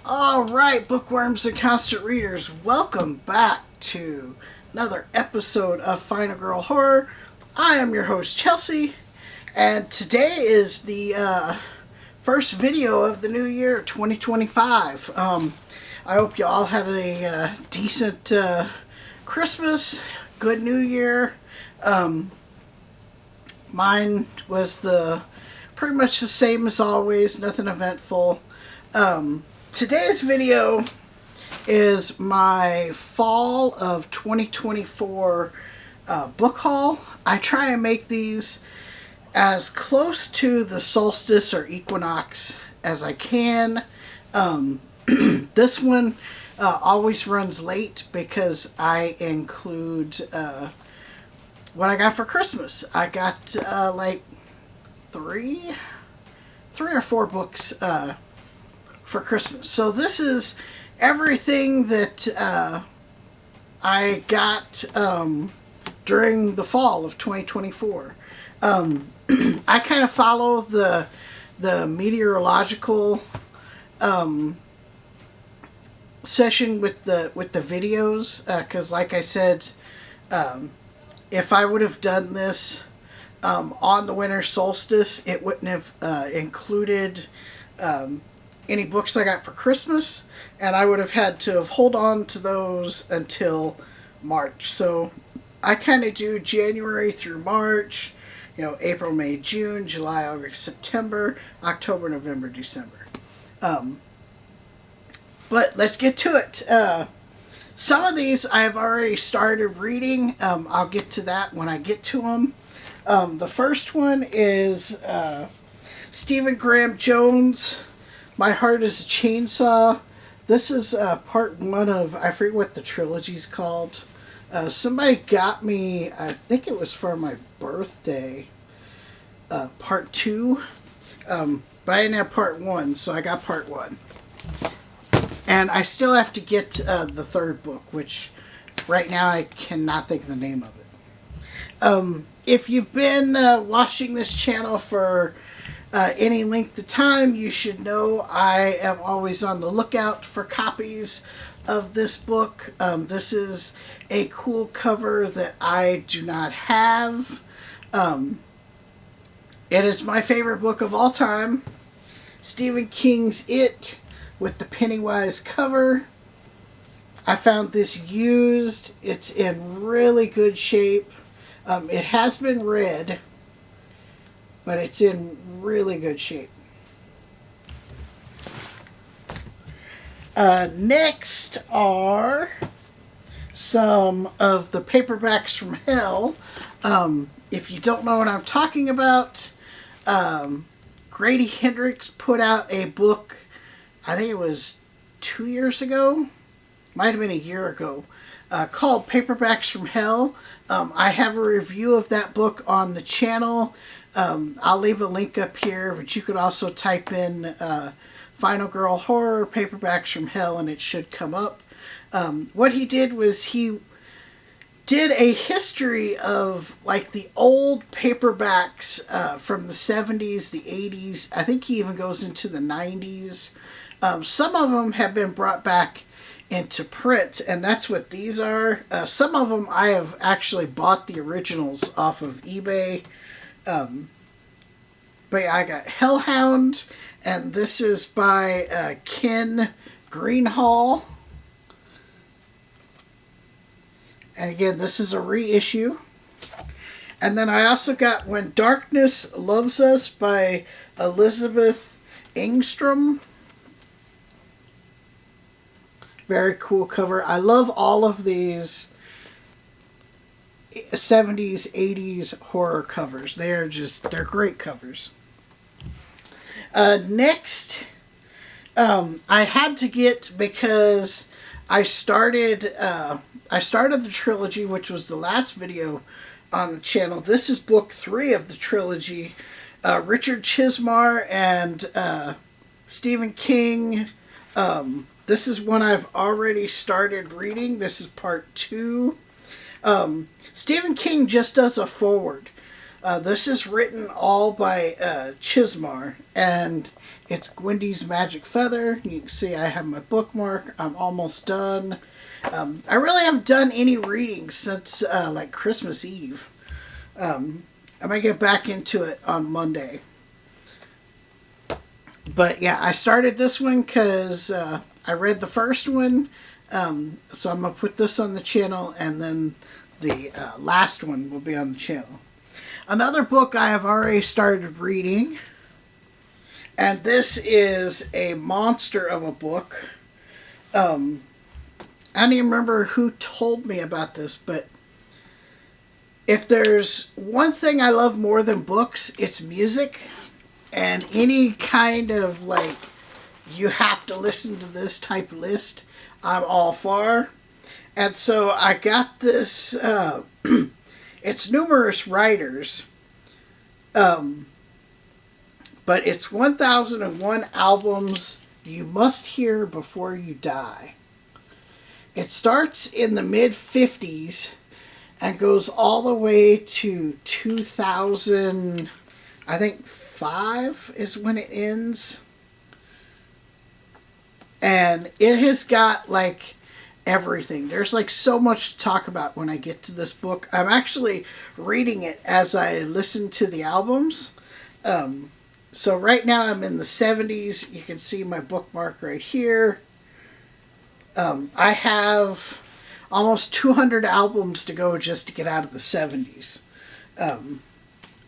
All right, bookworms and constant readers, welcome back to another episode of Final Girl Horror. I am your host, Chelsea, and today is the first video of the new year, 2025. I hope you all had a decent Christmas, good New Year. Mine was pretty much the same as always, nothing eventful. Today's video is my fall of 2024 book haul. I try and make these as close to the solstice or equinox as I can. This one always runs late because I include what I got for Christmas. I got like three or four books for Christmas. So this is everything that I got during the fall of 2024. I kind of follow the meteorological session with the videos because, like I said, if I would have done this on the winter solstice, it wouldn't have included any books I got for Christmas, and I would have had to hold on to those until March. So I kind of do January through March, April, May, June, July, August, September, October, November, December. But let's get to it. Some of these I've already started reading. I'll get to that when I get to them. The first one is Stephen Graham Jones, My Heart is a Chainsaw. This is part one of, I forget what the trilogy's called. Somebody got me, I think it was for my birthday, part two. But I didn't have part one, so I got part one. And I still have to get the third book, which right now I cannot think of the name of it. If you've been watching this channel for any length of time, you should know I am always on the lookout for copies of this book. This is a cool cover that I do not have. It is my favorite book of all time. Stephen King's It, with the Pennywise cover. I found this used. It's in really good shape. It has been read, but it's in really good shape. Next are some of the paperbacks from hell. If you don't know what I'm talking about, Grady Hendrix put out a book, I think it was 2 years ago, might have been a year ago, called Paperbacks from Hell. I have a review of that book on the channel. I'll leave a link up here, but you could also type in Final Girl Horror Paperbacks from Hell and it should come up. What he did was he did a history of like the old paperbacks from the 70s, the 80s. I think he even goes into the 90s. Some of them have been brought back into print, and that's what these are. Some of them I have actually bought the originals off of eBay. But yeah, I got Hellhound, and this is by Ken Greenhall. And again, this is a reissue. And then I also got When Darkness Loves Us by Elizabeth Engstrom. Very cool cover. I love all of these 70s, 80s horror covers. They're great covers. Next, I had to get, because I started the trilogy, which was the last video on the channel. This is book 3 of the trilogy. Richard Chizmar and Stephen King. This is one I've already started reading. This is part 2. Stephen King just does a forward. This is written all by Chismar, and it's Gwendy's Magic Feather. You can see I have my bookmark. I'm almost done. I really haven't done any reading since like Christmas Eve. I'm going to get back into it on Monday. But yeah, I started this one because I read the first one. So I'm going to put this on the channel, and then the last one will be on the channel. Another book I have already started reading, and this is a monster of a book. I don't even remember who told me about this, but if there's one thing I love more than books, it's music. And any kind of like, you have to listen to this type list, I'm all for. And so I got this, it's numerous writers, but it's 1001 albums you must hear before you die. It starts in the mid-50s and goes all the way to 2000, I think 5 is when it ends. And it has got like everything. There's like so much to talk about when I get to this book. I'm actually reading it as I listen to the albums. So right now I'm in the 70s. You can see my bookmark right here. I have almost 200 albums to go just to get out of the 70s.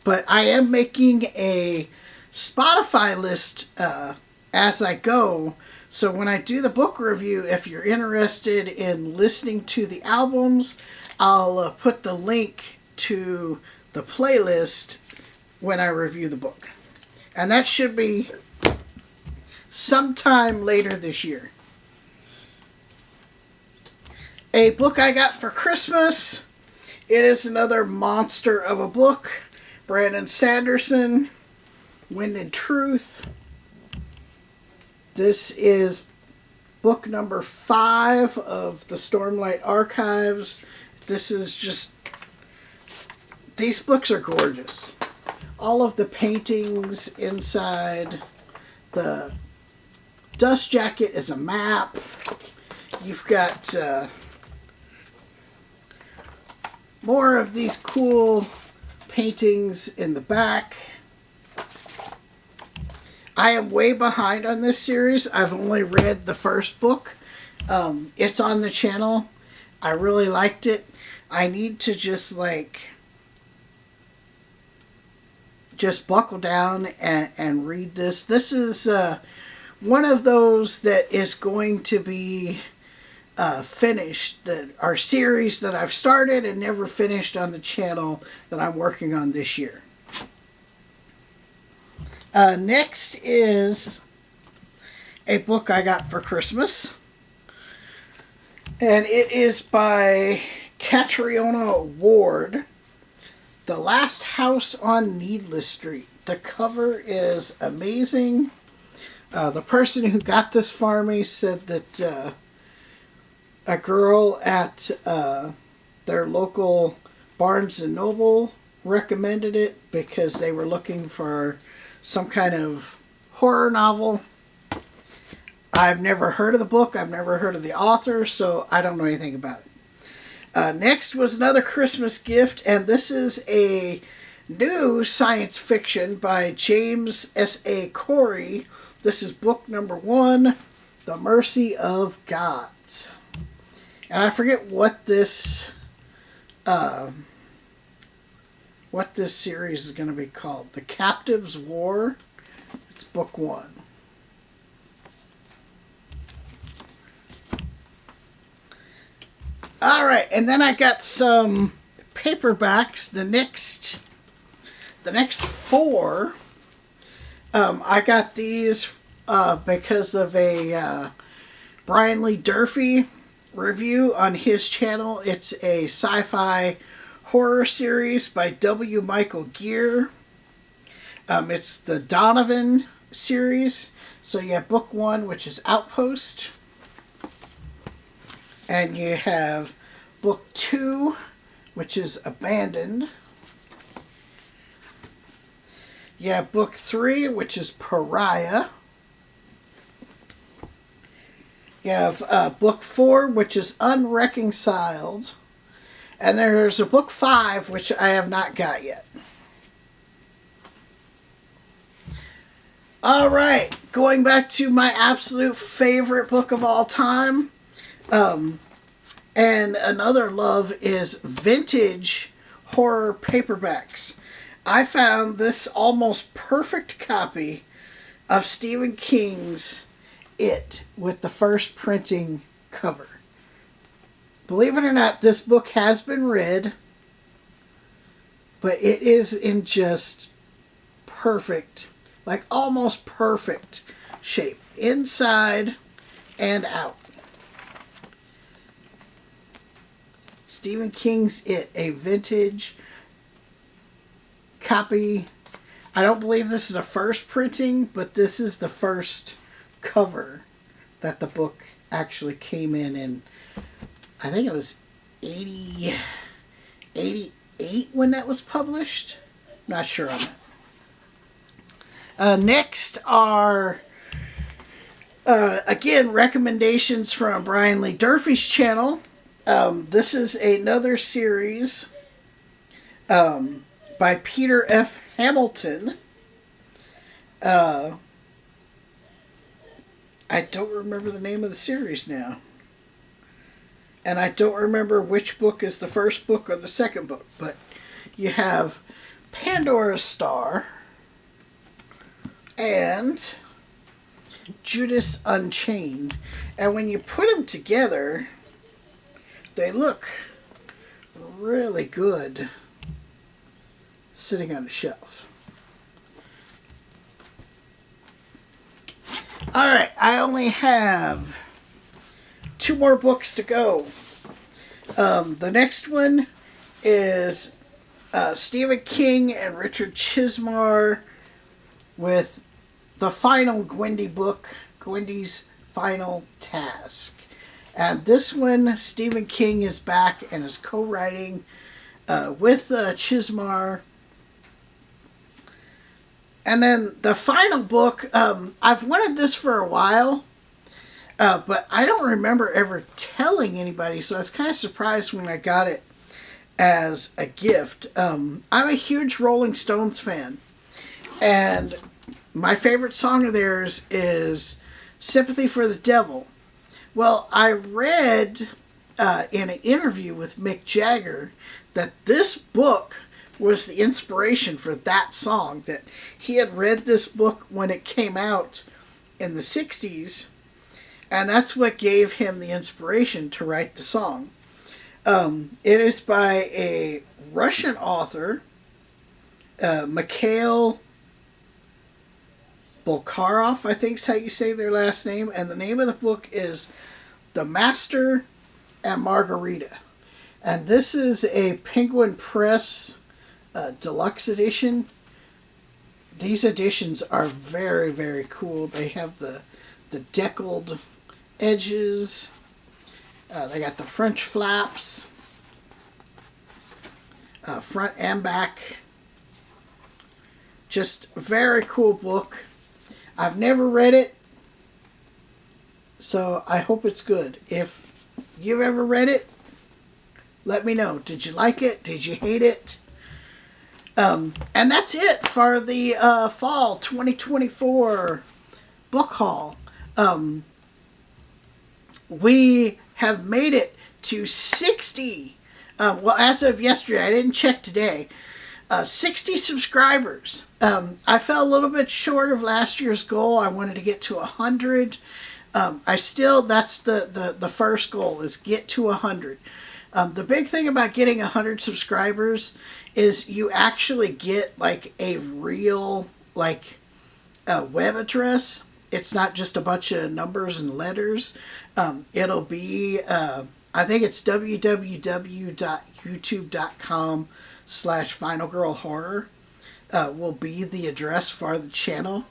But I am making a Spotify list as I go. So when I do the book review, if you're interested in listening to the albums, I'll put the link to the playlist when I review the book. And that should be sometime later this year. A book I got for Christmas. It is another monster of a book. Brandon Sanderson, Wind and Truth. This is book number 5 of the Stormlight Archives. This is just, these books are gorgeous. All of the paintings inside. The dust jacket is a map. You've got more of these cool paintings in the back. I am way behind on this series. I've only read the first book. It's on the channel. I really liked it. I need to just buckle down and read this. This is one of those that is going to be finished, that are series that I've started and never finished on the channel that I'm working on this year. Next is a book I got for Christmas, and it is by Catriona Ward, The Last House on Needless Street. The cover is amazing. The person who got this for me said that a girl at their local Barnes & Noble recommended it because they were looking for some kind of horror novel. I've never heard of the book. I've never heard of the author, so I don't know anything about it. Next was another Christmas gift, and this is a new science fiction by James S.A. Corey. This is book number 1, The Mercy of Gods. And I forget what this series is going to be called. The Captive's War. It's book 1. Alright, and then I got some paperbacks. The next 4. I got these because of a Brian Lee Durfee review on his channel. It's a sci-fi horror series by W. Michael Gear. It's the Donovan series. So you have book 1, which is Outpost. And you have book 2, which is Abandoned. You have book 3, which is Pariah. You have book 4, which is Unreconciled. And there's a book 5, which I have not got yet. All right, going back to my absolute favorite book of all time. And another love is vintage horror paperbacks. I found this almost perfect copy of Stephen King's It with the first printing cover. Believe it or not, this book has been read, but it is in just perfect, like almost perfect shape, inside and out. Stephen King's It, a vintage copy. I don't believe this is a first printing, but this is the first cover that the book actually came in. I think it was 88 when that was published. Not sure on that. Next are, again, recommendations from Brian Lee Durfee's channel. This is another series by Peter F. Hamilton. I don't remember the name of the series now. And I don't remember which book is the first book or the second book. But you have Pandora's Star and Judas Unchained. And when you put them together, they look really good sitting on a shelf. Alright, I only have 2 more books to go. The next one is Stephen King and Richard Chizmar with the final Gwendy book, Gwendy's Final Task. And this one, Stephen King is back and is co-writing with Chizmar. And then the final book, I've wanted this for a while. But I don't remember ever telling anybody, so I was kind of surprised when I got it as a gift. I'm a huge Rolling Stones fan, and my favorite song of theirs is Sympathy for the Devil. Well, I read in an interview with Mick Jagger that this book was the inspiration for that song, that he had read this book when it came out in the 60s, and that's what gave him the inspiration to write the song. It is by a Russian author, Mikhail Bolkarov, I think is how you say their last name. And the name of the book is The Master and Margarita. And this is a Penguin Press deluxe edition. These editions are very, very cool. They have the deckled edges. They got the French flaps, front and back. Just a very cool book. I've never read it, so I hope it's good. If you've ever read it, let me know. Did you like it? Did you hate it? And that's it for the fall 2024 book haul. We have made it to 60. Well, as of yesterday, I didn't check today. 60 subscribers. I fell a little bit short of last year's goal. I wanted to get to 100. That's the first goal, is get to 100. The big thing about getting 100 subscribers is you actually get like a real web address. It's not just a bunch of numbers and letters. It'll be, I think it's www.youtube.com/finalgirlhorror will be the address for the channel.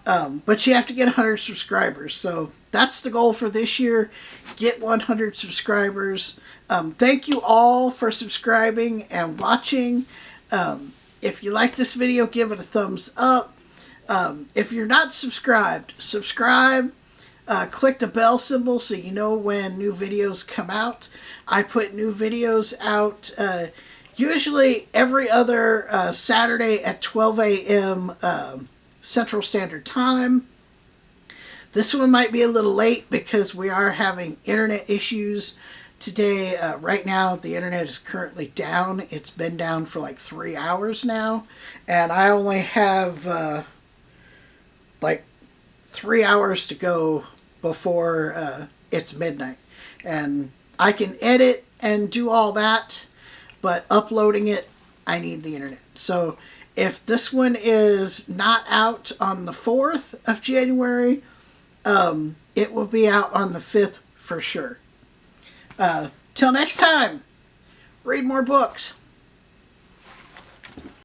But you have to get 100 subscribers. So that's the goal for this year. Get 100 subscribers. Thank you all for subscribing and watching. If you like this video, give it a thumbs up. If you're not subscribed, subscribe. Click the bell symbol so you know when new videos come out. I put new videos out usually every other Saturday at 12 a.m. Central Standard Time. This one might be a little late because we are having internet issues today. Right now, the internet is currently down. It's been down for like 3 hours now. And I only have like 3 hours to go before it's midnight. And I can edit and do all that, but uploading it, I need the internet. So if this one is not out on the 4th of January, it will be out on the 5th for sure. Till next time, read more books.